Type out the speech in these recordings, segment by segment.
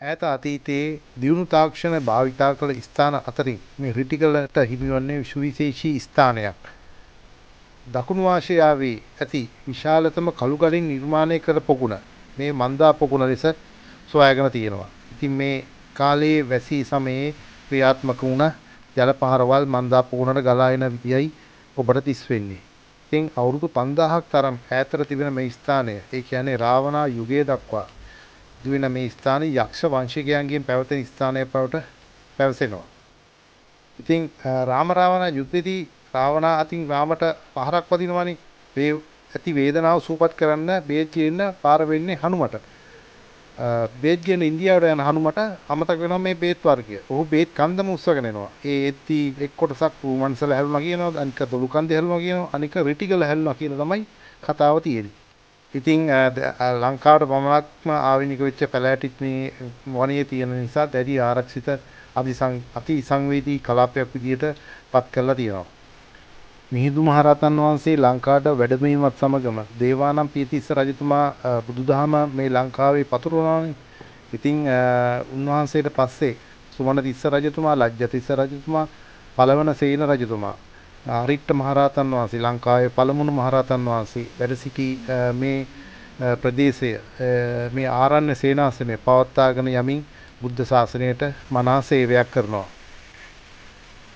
ඈත අතීතයේ දියුණු තාක්ෂණ භාවිතා කළ ස්ථාන අතරින් මේ රිටිගලට හිමිවන්නේ සුවිශේෂී ස්ථානයක්. දකුණු ආසියාවේ ඇති විශාලතම කළුගලින් නිර්මාණය කළ පොකුණ මේ මන්දා පොකුණ ලෙස සොයාගෙන තියෙනවා. ඉතින් මේ කාලයේ වැසි සමයේ ක්‍රියාත්මක වුණ ජල පහරවල් මන්දා පොකුණට ගලා එන විදියයි ඔබට දිස් වෙන්නේ. ඉතින් අවුරුදු 5000ක් තරම් ඈතට තිබෙන මේ ස්ථානය, ඒ කියන්නේ රාවණා යුගය දක්වා දුවෙන මේ ස්ථානයේ යක්ෂ වංශිකයන්ගෙන් පැවතෙන ස්ථානයක් බවට පැවසෙනවා. ඉතින් රාම රාවණ යුද්ධෙදී රාවණා අතින් රාමට පහරක් වදිනවනේ. මේ ඇති වේදනාව සූපත් කරන්න බේත් කියන පාර වෙන්නේ හනුමට. බේත් කියන ඉන්දියාවට යන හනුමට අමතක වෙනවා මේ බේත් වර්ගය. ඔහු බේත් කන්දම උස්සගෙන එනවා. ඒ එත්ති එක් කොටසක් රුමන්සල හැලුණා කියනවා, අනික දොළු කන්දේ හැලුණා කියනවා, අනික රිටිගල හැලුණා කියලා තමයි කතාව තියෙන්නේ. ඉතින් ලංකාවට පමණක්ම ආවිනික වෙච්ච පැලෑටිත් මේ වනයේ තියෙන නිසා දැඩි ආරක්ෂිත අති සංවේදී කලාපයක් විදියට පත් කරලා තියෙනවා. මිහිඳු මහරහතන් වහන්සේ ලංකාවට වැඩමවීමත් සමගම දේවානම් පියතිස්ස රජතුමා බුදුදහම මේ ලංකාවේ පතුරවනවානේ. ඉතින් උන්වහන්සේට පස්සේ සුමනතිස්ස රජතුමා, ලජ්ජතිස්ස රජතුමා, පළවන සේන රජතුමා, ආරිට්ඨ මහරහතන් වහන්සේ ලංකාවේ පළමුණු මහරහතන් වහන්සේ වැඩ සිටි මේ ප්‍රදේශය මේ ආරණ්‍ය සේනාසනය පවත්වාගෙන යමින් බුද්ධ ශාසනයට මනා සේවයක් කරනවා.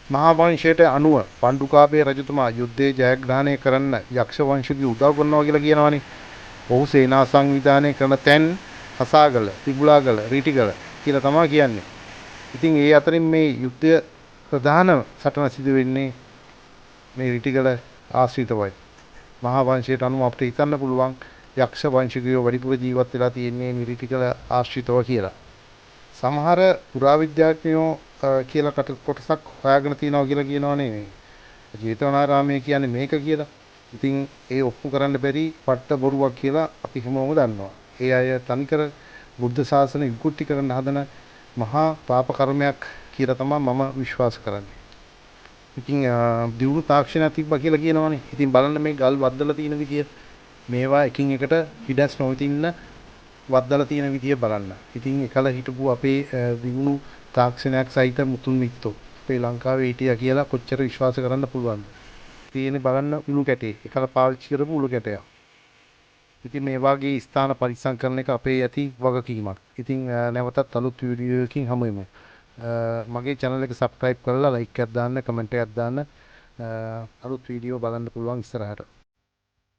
මහා වංශයට අනුව පණ්ඩුකාභය රජතුමා යුද්ධයේ ජයග්‍රහණය කරන්න යක්ෂ වංශිකයෝ උදව් කරනවා කියලා කියනවනේ. ඔහු සේනා සංවිධානය කරන තැන් හසාගල, තිබුලාගල, රීටිගල කියලා තමයි කියන්නේ. ඉතින් ඒ අතරින් මේ යුද්ධය ප්‍රධාන සටන සිදු වෙන්නේ මේ රිටිගල ආශ්‍රිතවයි. මහා වංශයට අනුව අපිට හිතන්න පුළුවන් යක්ෂ වංශිකයෝ වැඩිපුර ජීවත් වෙලා තියෙන්නේ මේ රිටිගල ආශ්‍රිතව කියලා. සමහර පුරාවිද්‍යාඥයෝ කියලා කොටසක් හොයාගෙන තියනවා කියලා කියනවනේ මේ. ජේතවනාරාමයේ කියන්නේ මේක කියලා. ඉතින් ඒ ඔප්පු කරන්න බැරි පට්ට බොරුවක් කියලා අපි හැමෝම දන්නවා. ඒ අය තනිකර බුද්ධ ශාසනය විකෘති කරන්න හදන මහා පාප කර්මයක් කියලා තමයි මම විශ්වාස කරන්නේ. ඉතින් දියුණු තාක්ෂණයක් තිබ්බා කියලා කියනවනේ. ඉතින් බලන්න මේ ගල් වද්දලා තියෙන විදිය. මේවා එකින් එකට හිඩස් නොවිතින්න වද්දලා තියෙන විදිය බලන්න. ඉතින් එකල හිටපු අපේ දියුණු තාක්ෂණයක් සහිත මුතුන් මිත්තෝ අපේ ලංකාවේ හිටියා කියලා කොච්චර විශ්වාස කරන්න පුළුවන්ද? තියෙන්නේ බලන්න උණු කැටේ. එකල පාවිච්චි කරපු උණු කැටයක්. ඉතින් මේ වගේ ස්ථාන පරිස්සම් කරන එක අපේ ඇති වගකීමක්. ඉතින් නැවතත් අලුත් වීඩියෝ එකකින් හමු වෙමු. මගේ channel එක subscribe කරලා like එකක් දාන්න, comment එකක් දාන්න. අලුත් වීඩියෝ බලන්න පුළුවන් ඉස්සරහට.